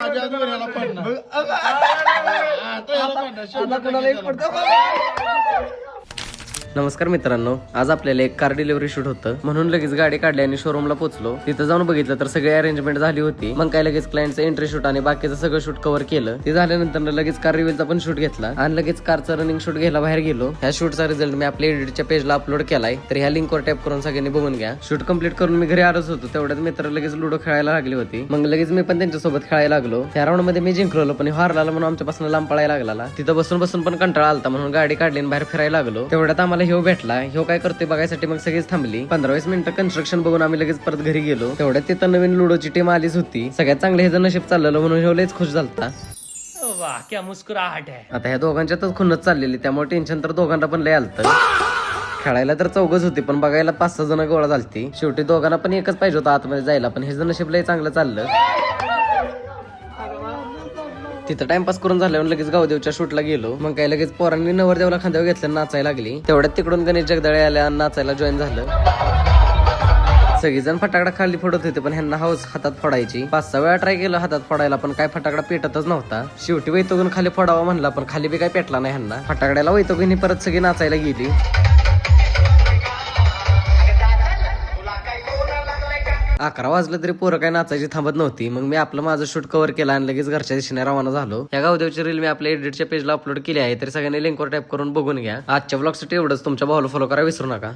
माझ्या आजूवर याला पडणार. आता कुणाला एक पडतो. नमस्कार मित्रांनो, आज आपल्याला एक कार डिलिव्हरी शूट होतं म्हणून लगेच गाडी काढली आणि शोरूमला पोहोचलो. तिथं जाऊन बघितलं तर सगळी अरेंजमेंट झाली होती. मग काय लगेच क्लायंटचं एंट्री शूट आणि बाकीचं सगळं शूट कव्हर केलं. ते झाल्यानंतर लगेच कार रिव्हिलचा पण शूट घेतला आणि लगेच कारचं रनिंग शूट घ्यायला बाहेर गेलो. ह्या शूटचा रिझल्ट मी आपल्या एडिटच्या पेजला अपलोड केलाय, तर ह्या लिंकवर टॅप करून सगळ्यांनी बघून घ्या. शूट कंप्लीट करून मी घरी आलोच होतो तेवढ्यात मित्र लगेच लुडो खेळायला लागली होती. मग लगेच मी पण त्यांच्यासोबत खेळायला लागलो. त्या राऊंड मध्ये मी जिंकलो पण हारला म्हणून आमच्यापासून लांब पळायला लागला. तिथं बसून बसून पण कंटाळा आलता म्हणून गाडी काढली आणि बाहेर फिरायला लागलो. तेवढ्यात आम्हाला ह्यो भेटला. ह्यो काय करतोय बघायसाठी मग सगळीच थांबली. 15-20 मिनिटं कन्स्ट्रक्शन बघून आम्ही लगेच परत घरी गेलो. तेवढ्यात तिथं नवीन लुडोची टीम आलीच होती. सगळ्यात चांगलं ह्याचं नशीब चाललेलं म्हणून ह्यो लयच खुश झालता. वाह क्या मुस्कुराहट है. आता ह्या दोघांच्यातच खुन्नच चाललेली त्यामुळे टेन्शन तर दोघांना पण लय आलतं. खेळायला तर चौघच होती पण बघायला 5-6 जण गोळा झालती. शेवटी दोघांना पण एकच पाहिजे होतं आतमध्ये जायला, पण ह्याचं नशीब लय चांगलं चाललं. तिथं टाइमपास करून झाल्यावर लगेच गावदेवच्या शूटला गेलो. मग काय लगेच पोरांनी नवरदेवला खांद्यावर घेतलं नाचायला लागली. तेवढ्यात तिकडून गणेश जगदाळे आल्या आणि नाचायला जॉईन झालं. सगळीजण फटाकडा खाली फोडत होते पण ह्यांना हाऊस हातात फोडायची. 5-6 वेळा ट्राय केलं हातात फोडायला पण काय फटाकडा पेटतच नव्हता. शेवटी वैतोगून खाली फोडावा म्हणला पण खाली बी काय पेटला नाही ह्यांना. फटाकड्याला वैतोगून परत सगळी नाचायला गेली. 11 वाजलं तरी पोरं काय नाचायची थांबत नव्हती. मग मी आपलं माझं शूट कव्हर केलं आणि लगेच घरच्या दिशेने रवाना झालो. या गावदेवची रील मी आपल्या एडिटच्या पेजला अपलोड केली आहे, तर सगळ्यांनी लिंकवर टॅप करून बघून घ्या. आजच्या ब्लॉगसाठी एवढंच. तुमच्या भावाला फॉलो करा विसरू नका.